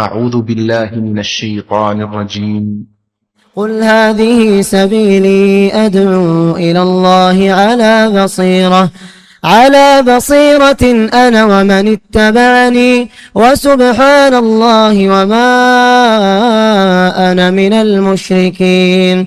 أعوذ بالله من الشيطان الرجيم. قل هذه سبيلي أدعو إلى الله على بصيرة أنا ومن اتبعني وسبحان الله وما أنا من المشركين.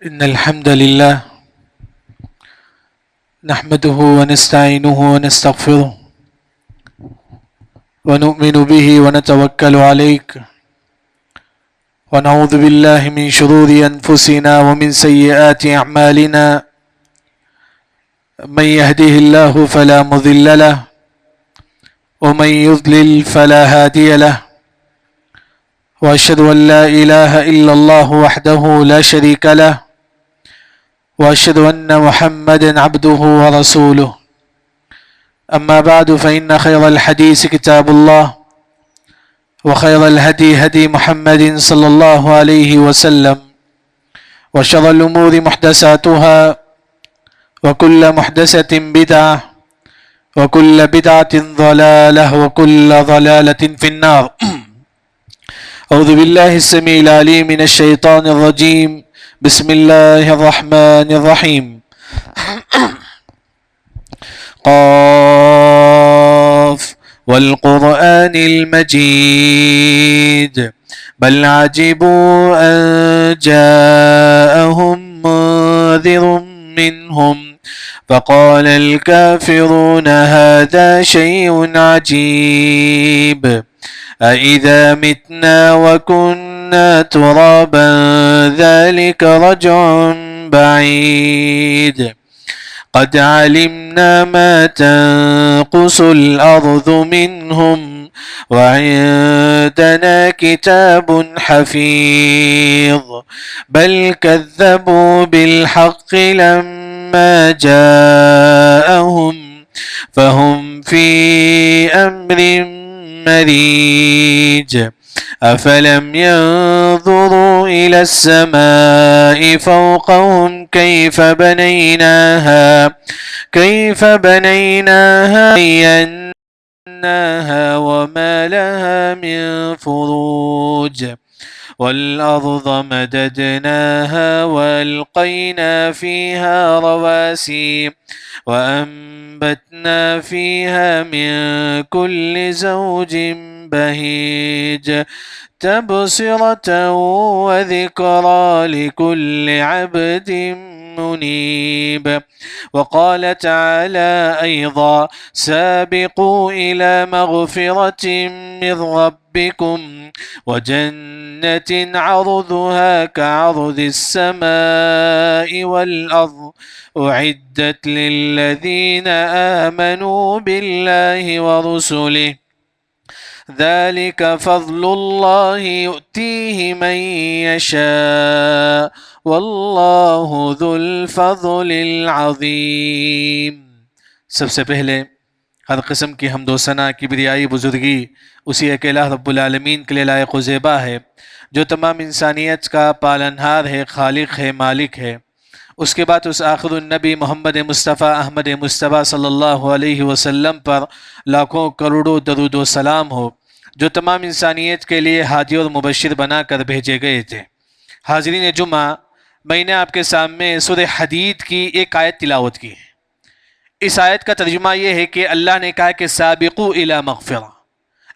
إن الحمد لله نحمده ونستعينه ونستغفره ونؤمن به ونتوكل عليه ونعوذ بالله من شرور أنفسنا ومن سيئات أعمالنا. من يهده الله فلا مضل له ومن يضلل فلا هادي له، وأشهد أن لا إله إلا الله وحده لا شريك له، وأشهد أن محمدا عبده ورسوله. أما بعد فإن خير الحديث كتاب الله، وخير الهدي هدي محمد صلى الله عليه وسلم، وشر الأمور محدثاتها، وكل محدثة بدعة، وكل بدعة ضلالة، وكل ضلالة في النار. أعوذ بالله السميع العليم من الشيطان الرجيم. بسم الله الرحمن الرحيم. قاف والقرآن المجيد بل عجبوا أن جاءهم منذر منهم فقال الكافرون هذا شيء عجيب أإذا متنا وكنا ترابا ذلك رجع بعيد قد علمنا ما تنقص الأرض منهم وعندنا كتاب حفيظ بل كذبوا بالحق لما جاءهم فهم في أمر مريج أفلم ينظروا إلى السماء فوقهم كيف بنيناها زيناها وما لها من فروج والأرض مددناها وألقينا فيها رواسي وأنبتنا فيها من كل زوج بهيج تبصرة وذكرى لكل عبد منيب. وقال تعالى أيضا سابقوا إلى مغفرة من ربكم وجنة عرضها كعرض السماء والأرض أعدت للذين آمنوا بالله ورسله ذلك فضل الله يؤتيه من يشاء واللہ ذو الفضل العظیم۔ سب سے پہلے ہر قسم کی حمد و ثنا، کبریائی، بزرگی اسی اکیلا رب العالمین کے لیے لائق و زیبا ہے جو تمام انسانیت کا پالنہار ہے، خالق ہے، مالک ہے۔ اس کے بعد اس آخر النبی محمد مصطفیٰ احمد مصطفیٰ صلی اللہ علیہ وسلم پر لاکھوں کروڑوں درود و سلام ہو، جو تمام انسانیت کے لیے ہادی اور مبشر بنا کر بھیجے گئے تھے۔ حاضرین جمعہ، میں نے آپ کے سامنے سورہ حدید کی ایک آیت تلاوت کی ہے۔ اس آیت کا ترجمہ یہ ہے کہ اللہ نے کہا کہ سابقو الی مغفرہ،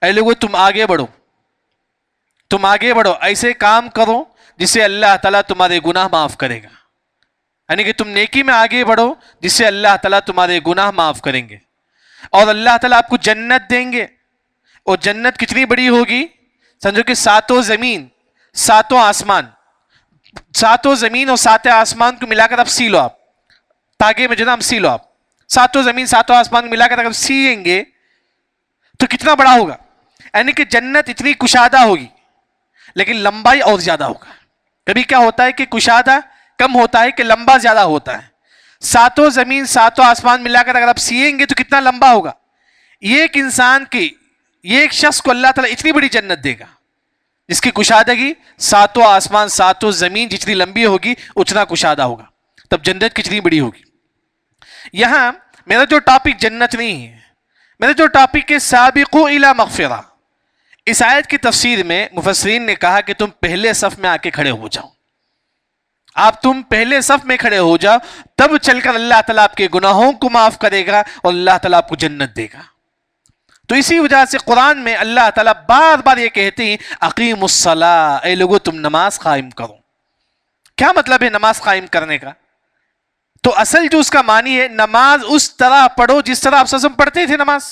اے لوگو تم آگے بڑھو، ایسے کام کرو جس سے اللہ تعالیٰ تمہارے گناہ معاف کرے گا، یعنی کہ تم نیکی میں آگے بڑھو جس سے اللہ تعالیٰ تمہارے گناہ معاف کریں گے، اور اللہ تعالیٰ آپ کو جنت دیں گے۔ اور جنت کتنی بڑی ہوگی؟ سمجھو کہ ساتوں زمین اور ساتوں آسمان کو ملا کر آپ سی لو، آپ تاگے میں جناب سی لو، آپ ساتوں زمین ساتوں آسمان کو ملا کر اگر سیئیں گے تو کتنا بڑا ہوگا؟ یعنی کہ جنت اتنی کشادہ ہوگی لیکن لمبائی اور زیادہ ہوگا۔ کبھی کیا ہوتا ہے کہ کشادہ کم ہوتا ہے کہ لمبا زیادہ ہوتا ہے؟ ساتوں زمین ساتوں آسمان ملا کر اگر آپ سیئیں گے تو کتنا لمبا ہوگا؟ یہ ایک انسان کی، یہ ایک شخص کو اللہ تعالیٰ اتنی بڑی جنت دے گا جس کی کشادگی ساتوں آسمان ساتوں زمین جتنی لمبی ہوگی اتنا کشادہ ہوگا. تب جنت کتنی بڑی ہوگی. یہاں میرا جو ٹاپک جنت نہیں ہے، میرا جو ٹاپک ہے سابقوا الی مغفرہ. اس آیت کی تفسیر میں مفسرین نے کہا کہ تم پہلے صف میں آ کے کھڑے ہو جاؤ. آپ تم پہلے صف میں کھڑے ہو جاؤ، تب چل کر اللہ تعالیٰ آپ کے گناہوں کو معاف کرے گا اور اللہ تعالیٰ آپ کو جنت دے گا. تو اسی وجہ سے قرآن میں اللہ تعالیٰ بار بار یہ کہتے ہیں اقیم الصلاۃ، اے لوگو تم نماز قائم کرو. کیا مطلب ہے نماز قائم کرنے کا؟ تو اصل جو اس کا معنی ہے نماز اس طرح پڑھو جس طرح آپ سزم پڑھتے تھے نماز.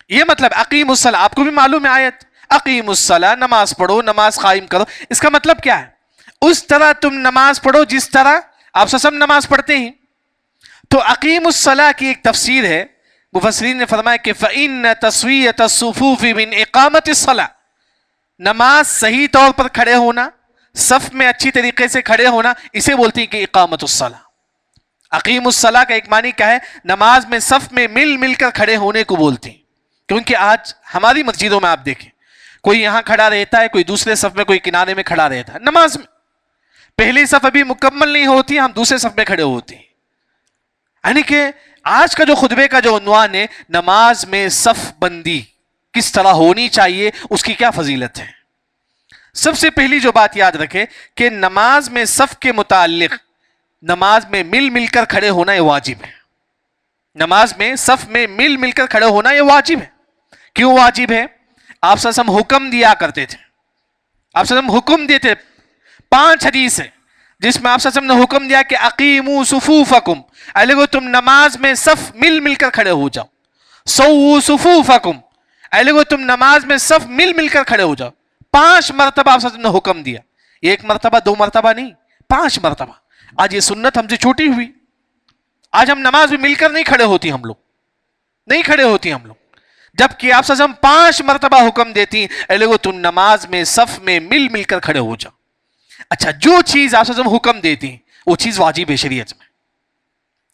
یہ مطلب اقیم الصلاۃ، آپ کو بھی معلوم ہے آیت اقیم الصلاۃ، نماز پڑھو نماز قائم کرو. اس کا مطلب کیا ہے؟ اس طرح تم نماز پڑھو جس طرح آپ سزم نماز پڑھتے ہیں. تو اقیم الصلاۃ کی ایک تفسیر ہے، مفسرین نے فرمایا کہ فَإِنَّ تَسْوِيَةَ الصُّفُوفِ مِنْ إِقَامَةِ الصَّلَاةِ، نماز صحیح طور پر کھڑے ہونا، صف میں اچھی طریقے سے کھڑے ہونا، اسے بولتی ہیں کہ اقامت الصلاۃ. اقیم الصلاۃ کا ایک معنی کیا ہے؟ نماز میں صف میں مل مل کر کھڑے ہونے کو بولتی ہیں. کیونکہ آج ہماری مسجدوں میں آپ دیکھیں کوئی یہاں کھڑا رہتا ہے، کوئی دوسرے صف میں، کوئی کنارے میں کھڑا رہتا ہے. نماز میں پہلی صف ابھی مکمل نہیں ہوتی، ہم دوسرے صف میں کھڑے ہوتے ہیں. یعنی کہ آج کا جو خطبے کا جو عنوان ہے نماز میں صف بندی کس طرح ہونی چاہیے، اس کی کیا فضیلت ہے. سب سے پہلی جو بات یاد رکھے کہ نماز میں صف کے متعلق نماز میں مل مل کر کھڑے ہونا یہ واجب ہے. نماز میں صف میں مل مل کر کھڑے ہونا یہ واجب ہے. کیوں واجب ہے؟ آپ صلی اللہ علیہ وسلم حکم دیا کرتے تھے. آپ صلی اللہ علیہ وسلم حکم دیتے، 5 حدیث ہے جس میں آپ صلی اللہ علیہ وسلم نے حکم دیا کہ اقیموا صفوفکم، اے لوگو تم نماز میں صف مل مل کر کھڑے ہو جاؤ. سووا صفوفکم، اے لوگو تم نماز میں صف مل مل کر کھڑے ہو جاؤ. 5 مرتبہ آپ صلی اللہ علیہ وسلم نے حکم دیا. ایک مرتبہ 2 مرتبہ نہیں، 5 مرتبہ. آج یہ سنت ہم سے چھوٹی ہوئی. آج ہم نماز میں مل کر نہیں کھڑے ہوتی، ہم لوگ نہیں کھڑے ہوتی ہم لوگ، جبکہ آپ صلی اللہ علیہ وسلم 5 مرتبہ حکم دیتی ہیں اے لوگو تم نماز میں صف میں مل مل کر کھڑے ہو جاؤ. اچھا، جو چیز آپ صلی اللہ علیہ وسلم حکم دیتی ہیں وہ چیز واجب ہے شریعت میں.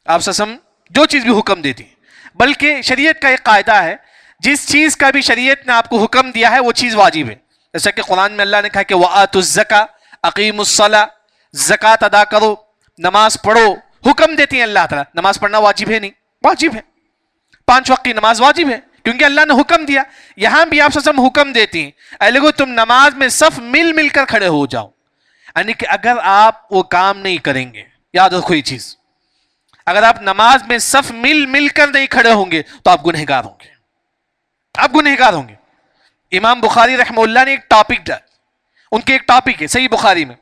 آپ صلی اللہ علیہ وسلم جو چیز بھی حکم دیتی ہیں، بلکہ شریعت کا ایک قاعدہ ہے جس چیز کا بھی شریعت نے آپ کو حکم دیا ہے وہ چیز واجب ہے. جیسا کہ قرآن میں اللہ نے کہا کہ وَآتُوا الزَّكَاةَ اقیموا الصَّلَاةَ، زکوٰۃ ادا کرو، نماز پڑھو. حکم دیتی ہیں اللہ تعالیٰ. نماز پڑھنا واجب ہے؟ نہیں، واجب ہے. 5 وقت کی نماز واجب ہے کیونکہ اللہ نے حکم دیا. یہاں بھی آپ صلی اللہ علیہ وسلم حکم دیتی ہیں اے لوگو تم نماز میں صف مل مل کر کھڑے ہو جاؤ. یعنی کہ اگر آپ وہ کام نہیں کریں گے، یاد رکھو یہ چیز، اگر آپ نماز میں صف مل مل کر نہیں کھڑے ہوں گے تو آپ گنہگار ہوں گے. آپ گنہگار ہوں گے. امام بخاری رحمہ اللہ نے ایک ٹاپک ڈالا، ان کے ایک ٹاپک ہے صحیح بخاری میں.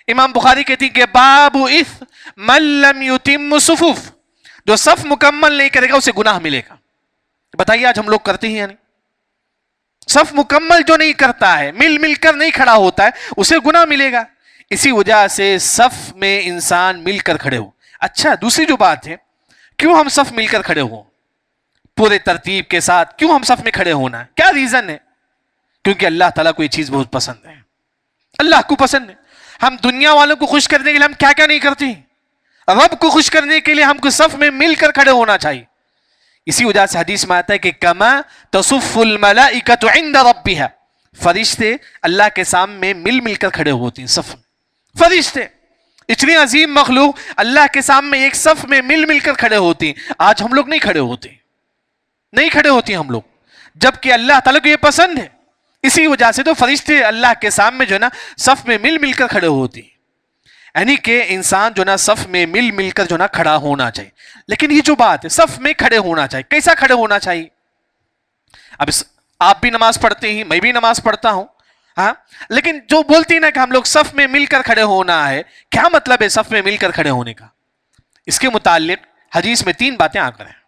امام بخاری کہتی ہیں کہ باب اثم من لم یتم صفوف، جو صف مکمل نہیں کرے گا اسے گناہ ملے گا. بتائیے آج ہم لوگ کرتے ہیں؟ یعنی صف مکمل جو نہیں کرتا ہے، مل مل کر نہیں کھڑا ہوتا ہے، اسے گناہ ملے گا. اسی وجہ سے صف میں انسان مل کر کھڑے ہو. اچھا، دوسری جو بات ہے، کیوں ہم صف مل کر کھڑے ہوں پورے ترتیب کے ساتھ؟ کیوں ہم صف میں کھڑے ہونا ہے؟ کیا ریزن ہے؟ کیونکہ اللہ تعالیٰ کو یہ چیز بہت پسند ہے. اللہ کو پسند ہے. ہم دنیا والوں کو خوش کرنے کے لیے ہم کیا کیا نہیں کرتے ہیں. رب کو خوش کرنے کے لیے ہم کو صف میں مل کر کھڑے ہونا چاہیے. اسی وجہ سے حدیث میں آتا ہے کہ کما تصف الملائکۃ عند ربها، فرشتے اللہ کے سامنے مل مل کر کھڑے ہوتے ہیں صف میں. فرشتے اتنی عظیم مخلوق اللہ کے سامنے ایک صف میں مل مل کر کھڑے ہوتے ہیں. آج ہم لوگ نہیں کھڑے ہوتے، نہیں کھڑے ہوتے ہم لوگ، جبکہ اللہ تعالیٰ کو یہ پسند ہے. اسی وجہ سے تو فرشتے اللہ کے سامنے جو ہے نا صف میں مل مل کر کھڑے ہوتے ہیں. یعنی کہ انسان جو نا صف میں مل مل کر جو نا کھڑا ہونا چاہیے. لیکن یہ جو بات ہے صف میں کھڑے ہونا چاہیے، کیسا کھڑے ہونا چاہیے؟ اب آپ بھی نماز پڑھتے ہیں، میں بھی نماز پڑھتا ہوں، ہاں، لیکن جو بولتی ہیں نا کہ ہم لوگ صف میں مل کر کھڑے ہونا ہے، کیا مطلب ہے صف میں مل کر کھڑے ہونے کا؟ اس کے متعلق حدیث میں 3 باتیں آ کر ہیں.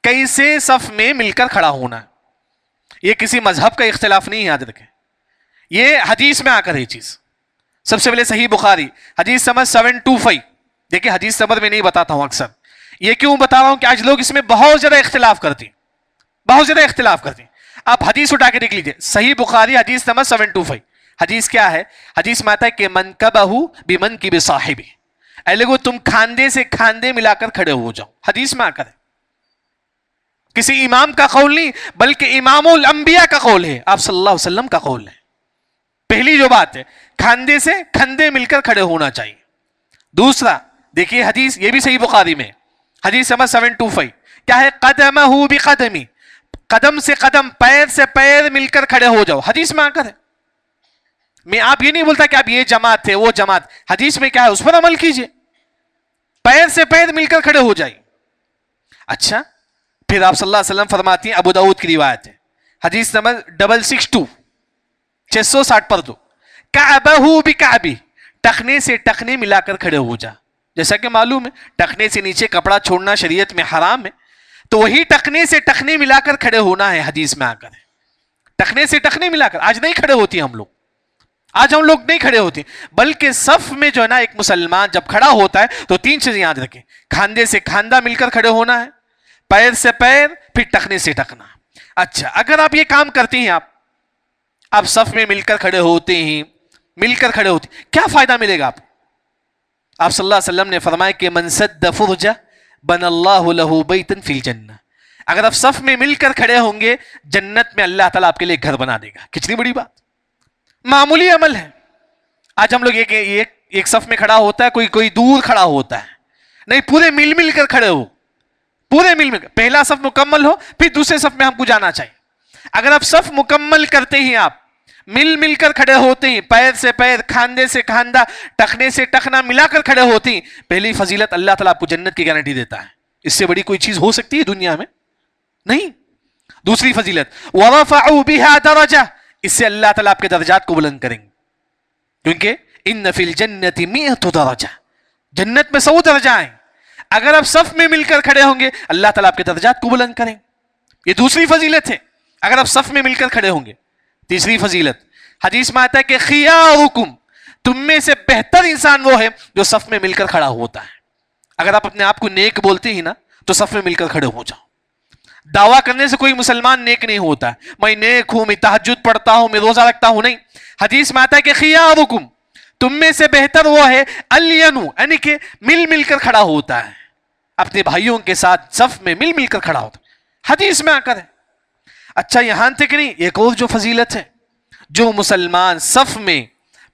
کیسے صف میں مل کر کھڑا ہونا ہے؟ یہ کسی مذہب کا اختلاف نہیں ہے، یاد رکھیں، یہ حدیث میں آ کر یہ چیز. سب سے پہلے صحیح بخاری حدیث نمبر 725. دیکھیں حدیث نمبر میں نہیں بتاتا ہوں اکثر. یہ کیوں بتا رہا ہوں کہ آج لوگ اس میں بہت زیادہ اختلاف کرتے ہیں، بہت زیادہ اختلاف کرتے ہیں. آپ حدیث اٹھا کے دیکھ لیجئے، صحیح بخاری حدیث نمبر 725. حدیث کیا ہے؟ حدیث میں آتا ہے کہ منکبہ بمنکب صاحبہ، اے لوگو تم کھاندے سے کھاندے ملا کر کھڑے ہو جاؤ. حدیث میں آ کر ہے، کسی امام کا قول نہیں بلکہ امام الانبیاء کا قول ہے، آپ صلی اللہ علیہ وسلم کا قول ہے. پہلی جو بات ہے کھاندے سے کھندے مل کر کھڑے ہونا چاہیے. دوسرا دیکھیے حدیث یہ بھی صحیح بخاری میں، حدیث نمبر 725 کیا ہے؟ قدمہ بقدمی، قدم سے قدم پیر سے پیر مل کر کھڑے ہو جاؤ. حدیث میں آ کر ہے. میں آپ یہ نہیں بولتا کہ آپ یہ جماعت تھے وہ جماعت، حدیث میں کیا ہے اس پر عمل کیجئے، پیر سے پیر مل کر کھڑے ہو جائیں. اچھا پھر آپ صلی اللہ علیہ وسلم فرماتی ہیں، ابو داؤد کی روایت ہے، حدیث نمبر 662 660 پر دو، کعبہ بکعبی، ٹخنے سے ٹخنے ملا کر کھڑے ہو جا. جیسا کہ معلوم ہے ٹخنے سے نیچے کپڑا چھوڑنا شریعت میں حرام ہے، تو وہی ٹخنے سے ٹخنے ملا کر کھڑے ہونا ہے. حدیث میں آ کر ہے ٹخنے سے ٹخنے ملا کر. آج نہیں کھڑے ہوتی ہم لوگ، آج ہم لوگ نہیں کھڑے ہوتے، بلکہ صف میں جو ہے نا ایک مسلمان جب کھڑا ہوتا ہے تو 3 چیزیں یاد رکھیں، کھاندے سے کھاندہ مل کر کھڑے ہونا ہے، پیر سے پیر، پھر ٹخنے سے ٹخنا. اچھا اگر آپ یہ کام کرتے ہیں، آپ صف میں مل کر کھڑے ہوتے ہیں، مل کر کھڑے ہوتے ہیں، کیا فائدہ ملے گا آپ صلی اللہ علیہ وسلم نے فرمایا کہ من سد فرجہ بن اللہ لہ بیتا فی الجنہ، اگر آپ صف میں مل کر کھڑے ہوں گے جنت میں اللہ تعالیٰ آپ کے لیے گھر بنا دے گا. کتنی بڑی بات، معمولی عمل ہے. آج ہم لوگ ایک صف میں کھڑا ہوتا ہے، کوئی دور کھڑا ہوتا ہے، نہیں پورے مل مل کر کھڑے ہو، پورے مل کر پہلا صف مکمل ہو پھر دوسرے صف میں ہم کو جانا چاہیے. اگر آپ صف مکمل کرتے ہیں، آپ مل مل کر کھڑے ہوتے ہیں، پیر سے پیر، کھاندے سے کھاندہ، ٹخنے سے ٹخنا ملا کر کھڑے ہوتے ہیں، پہلی فضیلت اللہ تعالیٰ آپ کو جنت کی گارنٹی دیتا ہے. اس سے بڑی کوئی چیز ہو سکتی ہے دنیا میں؟ نہیں. دوسری فضیلت وَرَفَعُوا بِهَا دَرَجَةً، اس سے اللہ تعالیٰ آپ کے درجات کو بلند کریں گے، کیونکہ ان فی الجنت 100 درجہ، جنت میں 100 درجہ ہیں. اگر آپ صف میں مل کر کھڑے ہوں گے اللہ تعالیٰ آپ کے درجات کو بلند کریں. یہ دوسری فضیلت ہے اگر آپ صف میں مل کر کھڑے ہوں گے. تیسری فضیلت حدیث میں آتا ہے کہ خیارکم، تم میں سے بہتر انسان وہ ہے جو صف میں مل کر کھڑا ہوتا ہے. اگر آپ اپنے آپ کو نیک بولتے ہی نا تو صف میں مل کر کھڑے ہو جاؤ. دعویٰ کرنے سے کوئی مسلمان نیک نہیں ہوتا ہے، میں نیک ہوں، میں تہجد پڑھتا ہوں، میں روزہ رکھتا ہوں، نہیں. حدیث میں آتا ہے کہ خیارکم، تم میں سے بہتر وہ ہے الینو، یعنی کہ مل مل کر کھڑا ہوتا ہے، اپنے بھائیوں کے ساتھ صف میں مل مل کر کھڑا ہوتا ہے. حدیث میں آ کر ہے. اچھا یہاں تک نہیں، ایک اور جو فضیلت ہے، جو مسلمان صف میں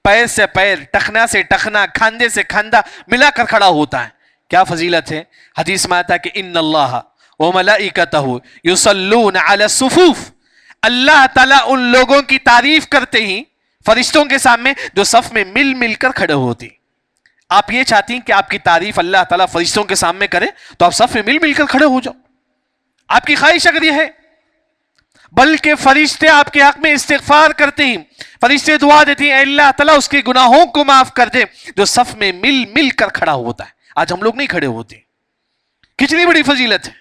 پیر سے پیر، ٹخنا سے ٹخنا، کھاندے سے کھاندہ ملا کر کھڑا ہوتا ہے، کیا فضیلت ہے؟ حدیث میں آتا ہے کہ ان اللہ وملائکتہ یصلون علی الصفوف، اللہ تعالیٰ ان لوگوں کی تعریف کرتے ہیں فرشتوں کے سامنے جو صف میں مل مل کر کھڑے ہوتے. آپ یہ چاہتی ہیں کہ آپ کی تعریف اللہ تعالیٰ فرشتوں کے سامنے کرے تو آپ صف میں مل مل کر کھڑے ہو جاؤ. آپ کی خواہش اگر یہ ہے، بلکہ فرشتے آپ کے حق میں استغفار کرتے ہیں، فرشتے دعا دیتے ہیں اے اللہ تعالیٰ اس کے گناہوں کو معاف کر دے جو صف میں مل مل کر کھڑا ہوتا ہے. آج ہم لوگ نہیں کھڑے ہوتے. کتنی بڑی فضیلت ہے.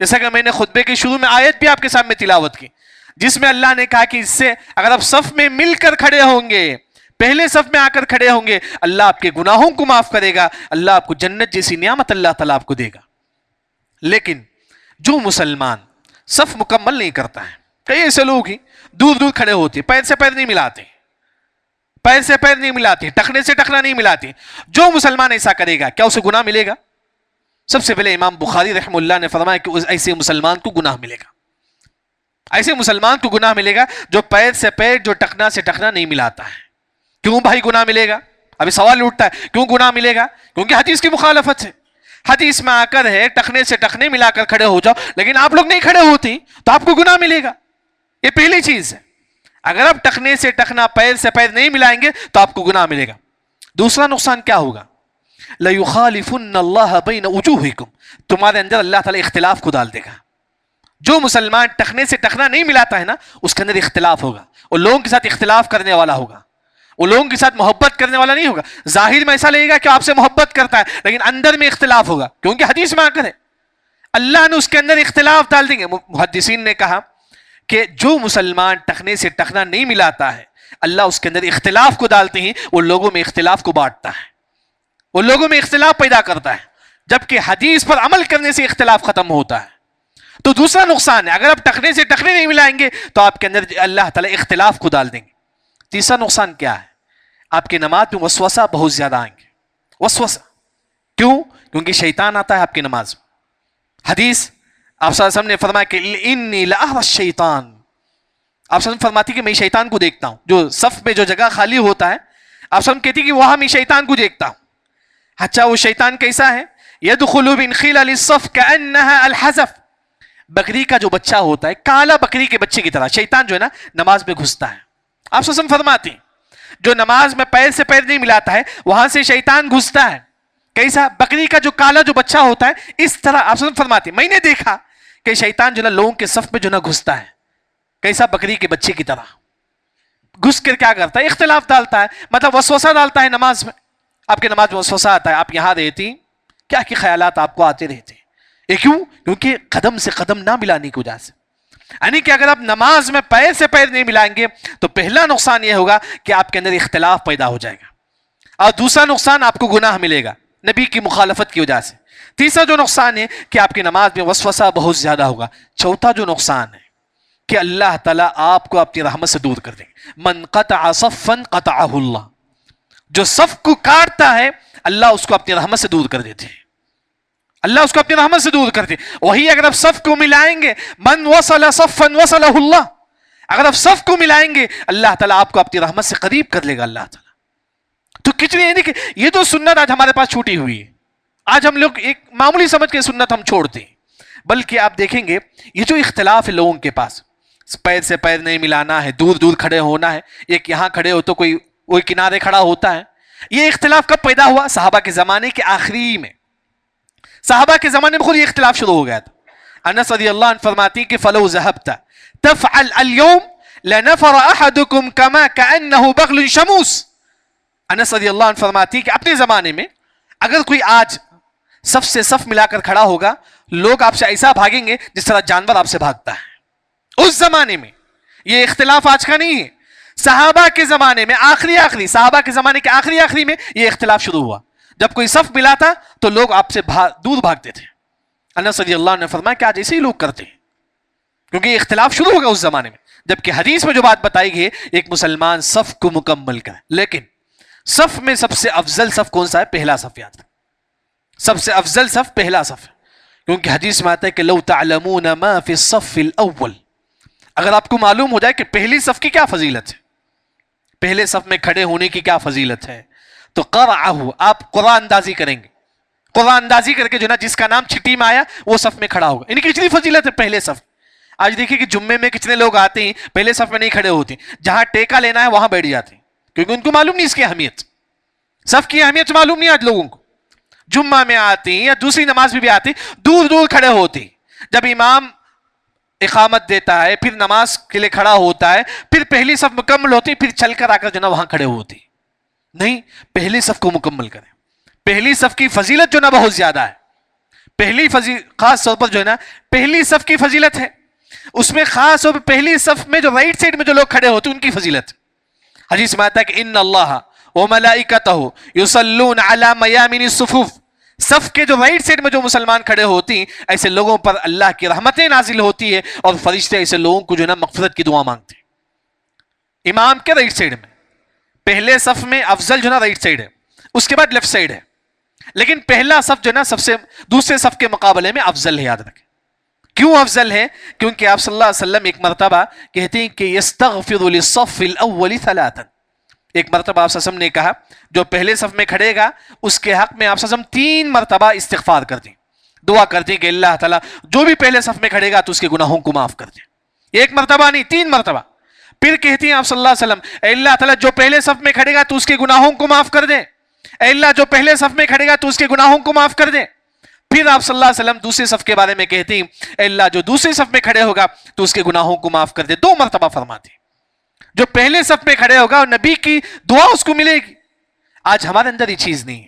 جیسا کہ میں نے خطبے کے شروع میں آیت بھی آپ کے سامنے تلاوت کی، جس میں اللہ نے کہا کہ اس سے اگر آپ صف میں مل کر کھڑے ہوں گے، پہلے صف میں آ کر کھڑے ہوں گے، اللہ آپ کے گناہوں کو معاف کرے گا، اللہ آپ کو جنت جیسی نعمت اللہ تعالیٰ آپ کو دے گا. لیکن جو مسلمان صف مکمل نہیں کرتا ہے، کئی ایسے لوگ ہی دور دور کھڑے ہوتے، پیر سے پیر نہیں ملاتے، پیر سے پیر نہیں ملاتے، ٹخنے سے ٹخنا نہیں ملاتے. جو مسلمان ایسا کرے گا کیا اسے گناہ ملے گا؟ سب سے پہلے امام بخاری رحمہ اللہ نے فرمایا کہ ایسے مسلمان کو گناہ ملے گا، ایسے مسلمان کو گناہ ملے گا جو پیر سے پیر، جو ٹخنا سے ٹخنا نہیں ملاتا ہے. کیوں بھائی گناہ ملے گا؟ ابھی سوال اٹھتا ہے کیوں گناہ ملے گا؟ کیونکہ حدیث کی مخالفت ہے. حدیث میں آ کر ہے ٹخنے سے ٹخنے ملا کر کھڑے ہو جاؤ، لیکن آپ لوگ نہیں کھڑے ہوتے تو آپ کو گناہ ملے گا. یہ پہلی چیز ہے. اگر آپ ٹخنے سے ٹخنا، پیر سے پیر نہیں ملائیں گے تو آپ کو گناہ ملے گا. دوسرا نقصان کیا ہوگا؟ لَيُخَالِفُنَّ اللَّهَ بَيْنَ وُجُوهِكُمْ، تمہارے اندر اللہ تعالیٰ اختلاف کو ڈال دے گا. جو مسلمان ٹخنے سے ٹخنا نہیں ملاتا ہے نا اس کے اندر اختلاف ہوگا، وہ لوگوں کے ساتھ اختلاف کرنے والا ہوگا، وہ لوگوں کے ساتھ محبت کرنے والا نہیں ہوگا. ظاہر میں ایسا لگے گا کہ آپ سے محبت کرتا ہے لیکن اندر میں اختلاف ہوگا، کیونکہ حدیث میں آ کر ہے اللہ نے اس کے اندر اختلاف ڈال دیں گے. محدثین نے کہا کہ جو مسلمان ٹخنے سے ٹخنا نہیں ملاتا ہے اللہ اس کے اندر اختلاف کو ڈالتے ہیں، وہ لوگوں میں اختلاف کو بانٹتا ہے، وہ لوگوں میں اختلاف پیدا کرتا ہے، جبکہ حدیث پر عمل کرنے سے اختلاف ختم ہوتا ہے. تو دوسرا نقصان ہے اگر آپ ٹخنے سے ٹخنے نہیں ملائیں گے تو آپ کے اندر اللہ تعالیٰ اختلاف کو ڈال دیں گے. تیسرا نقصان کیا ہے؟ آپ کی نماز میں وسوسہ بہت زیادہ آئیں گے. وسوسہ کیوں؟ کیونکہ شیطان آتا ہے آپ کی نماز میں. حدیث آپ صلی اللہ علیہ وسلم نے فرمایا کہ انی لأرى الشیطان، آپ صلی اللہ علیہ وسلم فرماتی کہ میں شیطان کو دیکھتا ہوں. جو صف میں جو جگہ خالی ہوتا ہے آپ صلی اللہ علیہ وسلم کہتی کہ وہاں میں شیطان کو دیکھتا ہوں. اچھا وہ شیطان کیسا ہے؟ يدخل من خلال الصف كأنها الحذف، بکری کا جو بچہ ہوتا ہے کالا بکری کے بچے کی طرح شیطان جو ہے نا نماز میں گھستا ہے. آپ صلی اللہ علیہ وسلم فرماتی جو نماز میں پیر سے پیر نہیں ملاتا ہے وہاں سے شیطان گھستا ہے. کیسا؟ بکری کا جو کالا جو بچہ ہوتا ہے اس طرح. آپ صلی اللہ علیہ وسلم فرماتی میں نے دیکھا کہ شیطان جو ہے لوگوں کے صف میں جو ہے گھستا ہے. کیسا؟ بکری کے بچے کی طرح گھس کر کیا کرتا ہے؟ اختلاف ڈالتا ہے، مطلب وسوسہ ڈالتا ہے نماز میں. آپ کے نماز میں وسوسہ آتا ہے، آپ یہاں رہتی کیا کہ خیالات آپ کو آتے رہتے ہیں. یہ کیوں؟ کیونکہ قدم سے قدم نہ ملانے کی وجہ سے. یعنی کہ اگر آپ نماز میں پیر سے پیر نہیں ملائیں گے تو پہلا نقصان یہ ہوگا کہ آپ کے اندر اختلاف پیدا ہو جائے گا، اور دوسرا نقصان آپ کو گناہ ملے گا نبی کی مخالفت کی وجہ سے. تیسرا جو نقصان ہے کہ آپ کی نماز میں وسوسہ بہت زیادہ ہوگا. چوتھا جو نقصان ہے کہ اللہ تعالیٰ آپ کو اپنی رحمت سے دور کر دیں گے. من قطع صفا قطعہ اللہ، جو صف کو کاٹتا ہے اللہ اس کو اپنی رحمت سے دور کر دیتے ہیں. اللہ اس کو اپنی رحمت سے دور کرتے. وہی اگر آپ صف کو ملائیں گے، من وصل صفا وصلہ اللہ، اگر آپ صف کو ملائیں گے اللہ تعالیٰ آپ کو اپنی رحمت سے قریب کر لے گا. اللہ تعالیٰ تو کتنی یعنی کہ یہ تو سنت آج ہمارے پاس چھوٹی ہوئی ہے. آج ہم لوگ ایک معمولی سمجھ کے سنت ہم چھوڑتے ہیں، بلکہ آپ دیکھیں گے یہ جو اختلاف ہے لوگوں کے پاس، پیر سے پیر نہیں ملانا ہے، دور دور کھڑے ہونا ہے، ایک یہاں کھڑے ہو تو کوئی کنارے کھڑا ہوتا ہے. یہ اختلاف کب پیدا ہوا؟ صحابہ کے زمانے کے آخری میں. صحابہ کے زمانے میں خود یہ اختلاف شروع ہو گیا تھا. انس رضی اللہ عنہ فرماتی کہ فلو ذهبت تفعل اليوم لنفر احدكم كما كانه بغل شموس. انس رضی اللہ عنہ فرماتی کہ اپنے زمانے میں اگر کوئی آج صف سے صف ملا کر کھڑا ہوگا لوگ آپ سے ایسا بھاگیں گے جس طرح جانور آپ سے بھاگتا ہے. اس زمانے میں یہ اختلاف آج کا نہیں ہے. صحابہ کے زمانے میں صحابہ کے زمانے کے آخری میں یہ اختلاف شروع ہوا. جب کوئی صف ملا تھا تو لوگ آپ سے دور بھاگتے تھے. انس رضی اللہ عنہ نے فرمایا کہ آج ایسے ہی لوگ کرتے ہیں کیونکہ یہ اختلاف شروع ہوگا اس زمانے میں. جبکہ حدیث میں جو بات بتائی گئی ہے ایک مسلمان صف کو مکمل کرے. لیکن صف میں سب سے افضل صف کون سا ہے؟ پہلا صف. یاد رکھیں سب سے افضل صف پہلا صف ہے، کیونکہ حدیث میں آتا ہے کہ لو تعلمون ما فی الصف الاول، اگر آپ کو معلوم ہو جائے کہ پہلی صف کی کیا فضیلت ہے، پہلے صف میں کھڑے ہونے کی کیا فضیلت ہے، تو قرعہ آپ قرآن اندازی کریں گے. قرآن اندازی کر کے جو نا جس کا نام چھٹی میں آیا وہ صف میں کھڑا ہوگا. یعنی کتنی فضیلت ہے پہلے صف. آج دیکھیں کہ جمعے میں کتنے لوگ آتے ہیں پہلے صف میں نہیں کھڑے ہوتے، جہاں ٹیکا لینا ہے وہاں بیٹھ جاتے ہیں کیونکہ ان کو معلوم نہیں اس کی اہمیت، صف کی اہمیت معلوم نہیں آج لوگوں کو. جمعہ میں آتے ہیں یا دوسری نماز میں بھی آتے ہیں دور دور کھڑے ہوتے ہیں. جب امام اقامت دیتا ہے پھر نماز کے لیے کھڑا ہوتا ہے پھر پہلی صف مکمل ہوتی ہے پھر چل کر آ کر جو نا وہاں کھڑے ہوتے ہیں. نہیں، پہلی صف کو مکمل کریں. پہلی صف کی فضیلت جو نا بہت زیادہ ہے. خاص طور پر جو ہے نا پہلی صف کی فضیلت ہے، اس میں خاص طور پر پہلی صف میں جو رائٹ سائڈ میں جو لوگ کھڑے ہوتے ہیں ان کی فضیلت. حدیث میں آتا ہے کہ ان اللہ وملائکتہ یصلون علی میامن الصفوف، صف کے جو رائٹ سائڈ میں جو مسلمان کھڑے ہوتی ہیں ایسے لوگوں پر اللہ کی رحمتیں نازل ہوتی ہے اور فرشتے ایسے لوگوں کو جو ہے نا مغفرت کی دعا مانگتے ہیں. امام کے رائٹ سائڈ میں پہلے صف میں افضل جو ہے نا رائٹ سائڈ ہے، اس کے بعد لیفٹ سائڈ ہے، لیکن پہلا صف جو ہے نا سب سے دوسرے صف کے مقابلے میں افضل ہے. یاد رکھیں کیوں افضل ہے؟ کیونکہ آپ صلی اللہ علیہ وسلم ایک مرتبہ کہتے ہیں کہ یستغفر للصف الاول ثلاثا، ایک مرتبہ آپ صلی اللہ علیہ وسلم نے کہا جو پہلے صف میں کھڑے گا اس کے حق میں آپ صلی اللہ علیہ وسلم 3 مرتبہ استغفار کرتے ہیں، دعا کرتے ہیں کہ اللہ تعالیٰ جو بھی پہلے صف میں کھڑے گا تو اس کے گناہوں کو معاف کر دے. ایک مرتبہ نہیں 3 مرتبہ. پھر کہتی ہیں آپ صلی اللہ علیہ وسلم اے اللہ تعالیٰ جو پہلے صف میں کھڑے گا تو اس کے گناہوں کو معاف کر دے، اے اللہ جو پہلے صف میں کھڑے گا تو اس کے گناہوں کو معاف کر دے. پھر آپ صلی اللہ علیہ وسلم دوسرے صف کے بارے میں کہتے ہیں اے اللہ جو دوسرے صف میں کھڑے ہوگا تو اس کے گناہوں کو معاف کر دے. 2 مرتبہ فرماتے ہیں. جو پہلے صف میں کھڑے ہوگا اور نبی کی دعا اس کو ملے گی. آج ہمارے اندر یہ چیز نہیں ہے،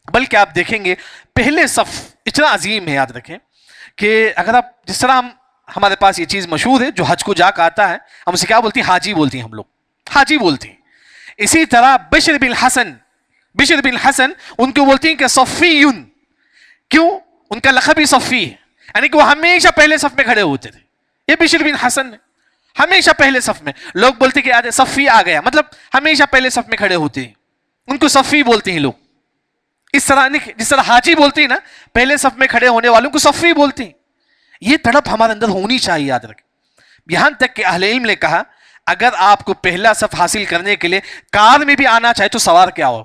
بلکہ آپ دیکھیں گے پہلے صف اتنا عظیم ہے. یاد رکھیں کہ اگر آپ جس طرح ہمارے پاس یہ چیز مشہور ہے جو حج کو جا کر آتا ہے ہم اسے کیا بولتی ہیں؟ حاجی بولتی ہیں. ہم لوگ حاجی بولتے ہیں. اسی طرح بشر بن حسن ان کو بولتی ہیں کہ صفیون. کیوں؟ ان کا لقب ہی صفی ہے، یعنی کہ وہ ہمیشہ پہلے صف میں کھڑے ہوتے تھے. یہ بشر بن حسن ہمیشہ پہلے صف میں. لوگ بولتے کہ آج صفی آ گیا, مطلب ہمیشہ پہلے صف میں کھڑے ہوتے ہیں, ان کو صفی بولتے ہیں لوگ. اس طرح نہیں, جس طرح حاجی بولتے ہیں نا, پہلے صف میں کھڑے ہونے والوں کو صفی بولتے ہیں. یہ تڑپ ہمارے اندر ہونی چاہیے, یاد رکھیں. یہاں تک کہ اہل علم نے کہا اگر آپ کو پہلا صف حاصل کرنے کے لیے کار میں بھی آنا چاہے تو سوار کیا ہو.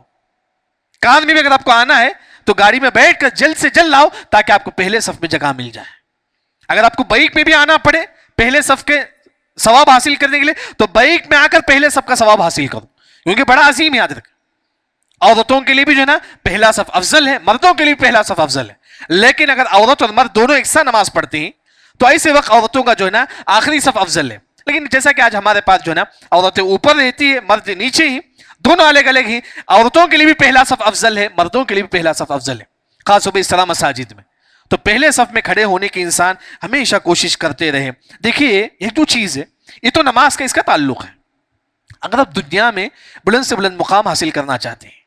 کار میں بھی اگر آپ کو آنا ہے تو گاڑی میں بیٹھ کر جلد سے جلد لاؤ تاکہ آپ کو پہلے صف میں جگہ مل جائے. اگر آپ کو بائک میں بھی آنا پڑے پہلے صف کے ثواب حاصل کرنے کے لیے تو بائک میں آ کر پہلے صف کا ثواب حاصل کرو, کیونکہ بڑا عظیم, یاد رکھ. عورتوں کے لیے بھی جو ہے نا پہلا صف افضل ہے, مردوں کے لیے پہلا صف افضل ہے. لیکن اگر عورت اور مرد دونوں ایک ساتھ نماز پڑھتے ہیں تو ایسے وقت عورتوں کا جو ہے نا آخری صف افضل ہے. لیکن جیسا کہ آج ہمارے پاس جو ہے نا عورتیں اوپر رہتی ہے, مرد نیچے ہی, دونوں الگ الگ ہی. عورتوں کے لیے بھی پہلا صف افضل ہے, مردوں کے لیے بھی پہلا صف افضل ہے, خاص طور پہ اصطلاح مساجد میں. تو پہلے صف میں کھڑے ہونے کے انسان ہمیشہ کوشش کرتے رہے. دیکھیے ایک جو چیز ہے یہ تو نماز کا اس کا تعلق ہے. اگر آپ دنیا میں بلند سے بلند مقام حاصل کرنا چاہتے ہیں,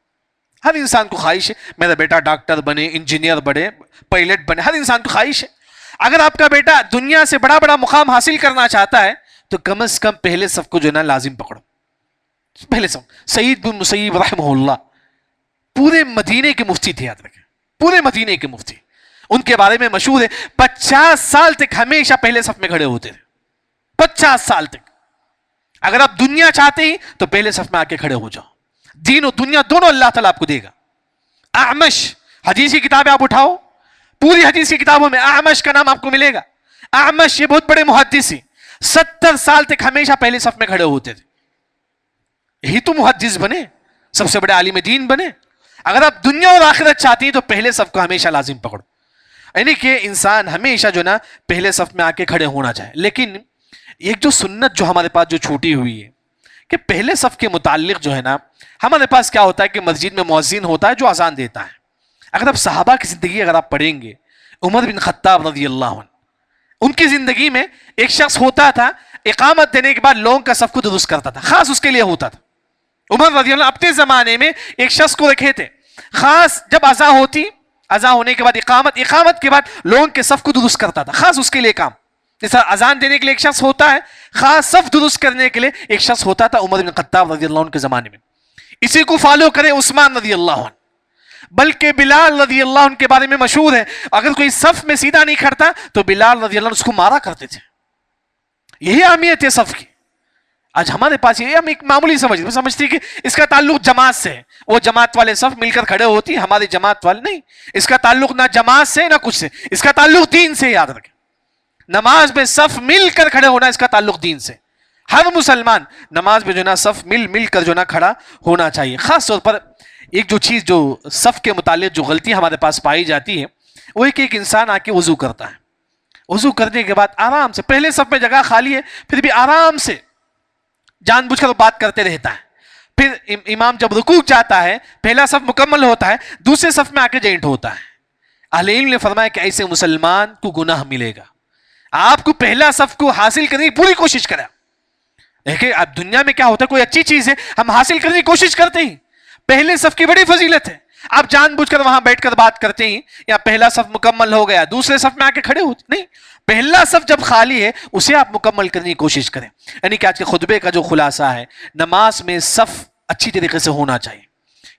ہر انسان کو خواہش ہے میرا بیٹا ڈاکٹر بنے, انجینئر بنے, پائلٹ بنے, ہر انسان کو خواہش ہے. اگر آپ کا بیٹا دنیا سے بڑا بڑا مقام حاصل کرنا چاہتا ہے تو کم از کم پہلے صف کو جو ہے نا لازم پکڑو. پہلے صف. سعید بن مسیب رحمہ اللہ پورے مدینے کے مفتی تھے, یاد رکھیں, پورے مدینے کے مفتی. ان کے بارے میں مشہور ہے 50 سال تک ہمیشہ پہلے صف میں کھڑے ہوتے تھے. 50 سال تک. اگر آپ دنیا چاہتے ہیں تو پہلے صف میں آ کے کھڑے ہو جاؤ, دین و دنیا دونوں اللہ تعالیٰ آپ کو دے گا. اعمش, حدیث کی کتابیں آپ اٹھاؤ, پوری حدیث کی کتابوں میں اعمش کا نام آپ کو ملے گا. اعمش یہ بہت بڑے محدث ہیں, 70 سال تک ہمیشہ پہلے صف میں کھڑے ہوتے تھے. یہی تو محدث بنے, سب سے بڑے عالم دین بنے. اگر آپ دنیا اور آخرت چاہتی ہیں تو پہلے صف کو ہمیشہ لازم پکڑو. یعنی کہ انسان ہمیشہ جو نا پہلے صف میں آ کے کھڑے ہونا چاہے. لیکن ایک جو سنت جو ہمارے پاس جو چھوٹی ہوئی ہے کہ پہلے صف کے متعلق جو ہے نا ہمارے پاس کیا ہوتا ہے کہ مسجد میں مؤذن ہوتا ہے جو اذان دیتا ہے. اگر آپ صحابہ کی زندگی اگر آپ پڑھیں گے, عمر بن خطاب رضی اللہ عنہ, ان کی زندگی میں ایک شخص ہوتا تھا اقامت دینے کے بعد لوگوں کا صف کو درست کرتا تھا, خاص اس کے لیے ہوتا تھا. عمر رضی اللہ اپنے زمانے میں ایک شخص کو رکھے تھے, خاص جب اذان ہوتی, اذان ہونے کے بعد اقامت کے بعد لوگوں کے صف کو درست کرتا تھا, خاص اس کے لیے کام. جیسا اذان دینے کے لیے ایک شخص ہوتا ہے, خاص صف درست کرنے کے لیے ایک شخص ہوتا تھا عمر بن خطاب رضی اللہ عنہ کے زمانے میں. اسی کو فالو کرے عثمان رضی اللہ عنہ, بلکہ بلال رضی اللہ عنہ کے بارے میں مشہور ہے اگر کوئی صف میں سیدھا نہیں کھڑتا تو بلال رضی اللہ عنہ اس کو مارا کرتے تھے. یہی اہمیت ہے صف کی. آج ہمارے پاس یہ ہم ایک معمولی سمجھتے کہ اس کا تعلق جماعت سے ہے, وہ جماعت والے صف مل کر کھڑے ہوتی, ہماری جماعت والے نہیں. اس کا تعلق نہ جماعت سے نہ کچھ سے, اس کا تعلق دین سے. یاد رکھیں نماز میں صف مل کر کھڑے ہونا اس کا تعلق دین سے. ہر مسلمان نماز میں جو نا صف مل کر جو نا کھڑا ہونا چاہیے. خاص طور پر ایک جو چیز جو صف کے متعلق جو غلطی ہمارے پاس پائی جاتی ہے وہ ایک انسان آ کے وضو کرتا ہے, وضو کرنے کے بعد آرام سے, پہلے صف میں جگہ خالی ہے پھر بھی آرام سے جان بوجھ کر بات کرتے رہتا ہے. پھر امام جب رکوع جاتا ہے, پہلا صف مکمل ہوتا ہے, دوسرے صف میں آ کے جوائنٹ ہوتا ہے. اہل علم نے فرمایا کہ ایسے مسلمان کو گناہ ملے گا. آپ کو پہلا صف کو حاصل کرنے کی پوری کوشش کریں. دیکھیں اب دنیا میں کیا ہوتا ہے, کوئی اچھی چیز ہے ہم حاصل کرنے کی کوشش کرتے ہیں, پہلے صف کی بڑی فضیلت ہے, آپ جان بوجھ کر وہاں بیٹھ کر بات کرتے ہیں, یا پہلا صف مکمل ہو گیا دوسرے صف میں آ کے کھڑے ہوتے نہیں, پہلا صف جب خالی ہے اسے آپ مکمل کرنے کی کوشش کریں. یعنی کہ آج کے خطبے کا جو خلاصہ ہے, نماز میں صف اچھی طریقے سے ہونا چاہیے,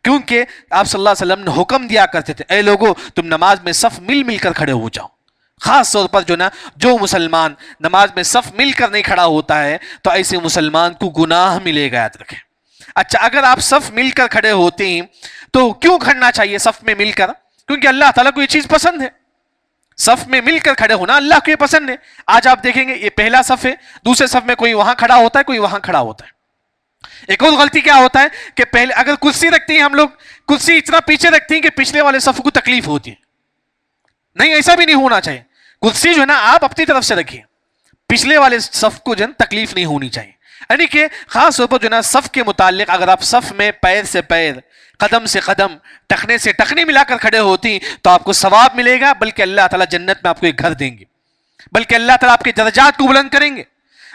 کیونکہ آپ صلی اللہ علیہ وسلم نے حکم دیا کرتے تھے اے لوگو تم نماز میں صف مل کر کھڑے ہو جاؤ. خاص طور پر جو مسلمان نماز میں صف مل کر نہیں کھڑا ہوتا ہے تو ایسے مسلمان کو گناہ ملے گا, یاد رکھیں. اچھا اگر آپ صف مل کر کھڑے ہوتے ہیں تو کیوں کھڑنا چاہیے صف میں مل کر؟ کیونکہ اللہ تعالیٰ کو یہ چیز پسند ہے, صف میں مل کر کھڑے ہونا اللہ کو یہ پسند ہے. آج آپ دیکھیں گے یہ پہلا صف ہے, دوسرے صف میں کوئی وہاں کھڑا ہوتا ہے کوئی وہاں کھڑا ہوتا ہے. ایک اور غلطی کیا ہوتا ہے کہ پہلے اگر کرسی رکھتے ہیں ہم لوگ, کرسی اتنا پیچھے رکھتے ہیں کہ پچھلے والے صف کو تکلیف ہوتی ہے. نہیں, ایسا بھی نہیں ہونا چاہیے. کرسی جو ہے نا آپ اپنی طرف سے رکھیے, پچھلے والے صف کو جو ہے تکلیف نہیں ہونی چاہیے. یعنی کہ خاص طور پر جو ہے نا صف کے متعلق اگر آپ صف میں پیر سے پیر, قدم سے قدم, ٹخنے سے ٹخنے ملا کر کھڑے ہوتی تو آپ کو ثواب ملے گا, بلکہ اللہ تعالیٰ جنت میں آپ کو ایک گھر دیں گے, بلکہ اللہ تعالیٰ آپ کے درجات کو بلند کریں گے,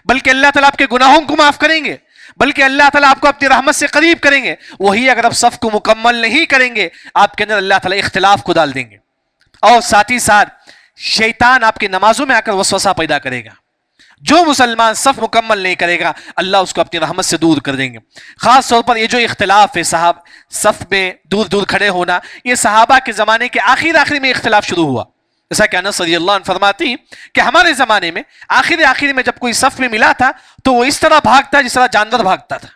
بلکہ اللہ تعالیٰ آپ کے گناہوں کو معاف کریں گے, بلکہ اللہ تعالیٰ آپ کو اپنی رحمت سے قریب کریں گے. وہی اگر آپ صف کو مکمل نہیں کریں گے آپ کے اندر اللہ تعالیٰ اختلاف کو ڈال دیں گے, اور ساتھ ہی ساتھ شیطان آپ کی نمازوں میں آ کر وسوسہ پیدا کرے گا. جو مسلمان صف مکمل نہیں کرے گا اللہ اس کو اپنی رحمت سے دور کر دیں گے. خاص طور پر یہ جو اختلاف ہے صف میں دور دور کھڑے ہونا، یہ صحابہ کے زمانے کے آخر میں اختلاف شروع ہوا. جیسا کہ انس رضی اللہ عنہ فرماتی کہ ہمارے زمانے میں آخر میں جب کوئی صف میں ملا تھا تو وہ اس طرح بھاگتا جس طرح جانور بھاگتا تھا.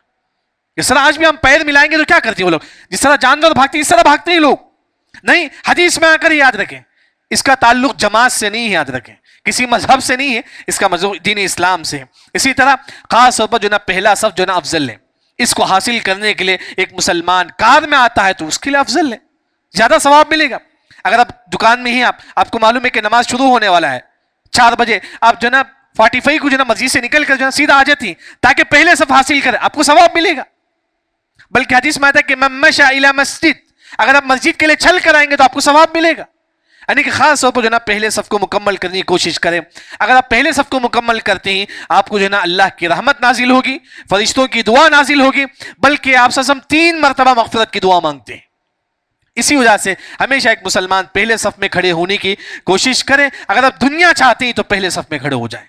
جس طرح آج بھی ہم پیر ملائیں گے تو کیا کرتے ہیں وہ لوگ، جس طرح جانور بھاگتے اس طرح بھاگتے ہیں لوگ نہیں. حدیث میں آ کر یاد رکھیں اس کا تعلق جماعت سے نہیں ہے، یاد رکھیں کسی مذہب سے نہیں ہے، اس کا مذہب دین اسلام سے ہے. اسی طرح خاص طور پر جو نا پہلا صف جو نا افضل ہے، اس کو حاصل کرنے کے لیے ایک مسلمان کار میں آتا ہے تو اس کے لیے افضل ہے، زیادہ ثواب ملے گا. اگر آپ دکان میں ہی آپ کو معلوم ہے کہ نماز شروع ہونے والا ہے 4 بجے، آپ جو نا 45 کو جو نا مسجد سے نکل کر جو نا سیدھا آ جاتی تاکہ پہلے صف حاصل کرے، آپ کو ثواب ملے گا. بلکہ حدیث میں آتا ہے کہ من مشى الى مسجد، اگر آپ مسجد کے لیے چل کر آئیں گے تو آپ کو ثواب ملے گا. یعنی کہ خاص طور پر جو نا پہلے صف کو مکمل کرنے کی کوشش کریں. اگر آپ پہلے صف کو مکمل کرتے ہیں آپ کو جو نا اللہ کی رحمت نازل ہوگی، فرشتوں کی دعا نازل ہوگی، بلکہ آپ سے 3 مرتبہ مغفرت کی دعا مانگتے ہیں. اسی وجہ سے ہمیشہ ایک مسلمان پہلے صف میں کھڑے ہونے کی کوشش کرے. اگر آپ دنیا چاہتے ہیں تو پہلے صف میں کھڑے ہو جائیں،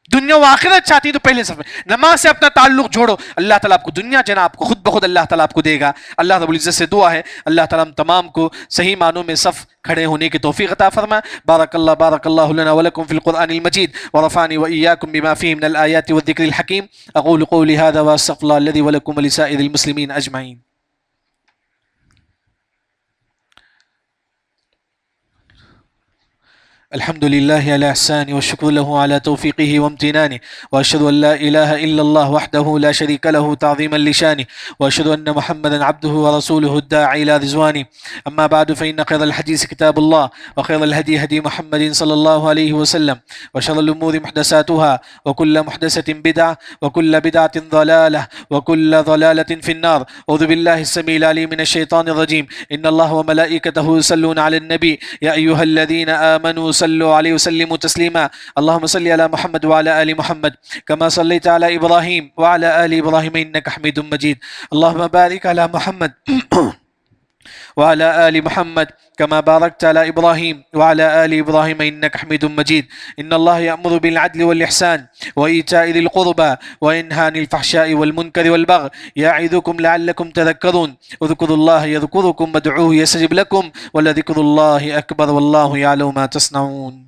دنیا و آخرت چاہتی ہے تو پہلے صف میں. نماز سے اپنا تعلق جوڑو، اللہ تعالیٰ آپ کو دنیا جنا آپ کو خود بخود اللہ تعالیٰ آپ کو دے گا. اللہ رب العزت سے دعا ہے اللہ تعالیٰ ہم تمام کو صحیح معنوں میں صف کھڑے ہونے کی توفیق عطا فرما. بارک اللہ لنا ولکم فی القرآن المجید ورفعني وإياكم بما فيه من الآيات والذكر الحكيم. أقول قولي هذا وأستغفر الله الذي ولكم ولسائر المسلمين أجمعين. الحمد لله على إحسانه والشكر له على توفيقه وامتنانه، وأشهد أن لا إله إلا الله وحده لا شريك له تعظيما لشانه، وأشهد أن محمدا عبده ورسوله الداعي إلى رضوانه. أما بعد فإن خير الحديث كتاب الله، وخير الهدي هدي محمد صلى الله عليه وسلم، وشر الأمور محدثاتها، وكل محدثة بدعة، وكل بدعة ضلالة، وكل ضلالة في النار. أعوذ بالله السميع العليم من الشيطان الرجيم. إن الله وملائكته يصلون على النبي يا أيها الذين آمنوا صلوا عليه وسلموا تسليما. اللهم صل على محمد وعلى آل محمد كما صليت على إبراهيم وعلى آل إبراهيم إنك حميد مجيد. اللهم بارك على محمد وعلى آل محمد كما باركت على إبراهيم وعلى آل إبراهيم إنك حميد مجيد. إن الله يأمر بالعدل والإحسان وإيتاء ذي القربى وينهى عن الفحشاء والمنكر والبغي يعظكم لعلكم تذكرون. اذكروا الله يذكركم وادعوه يستجب لكم ولذكر الله أكبر والله يعلم ما تصنعون.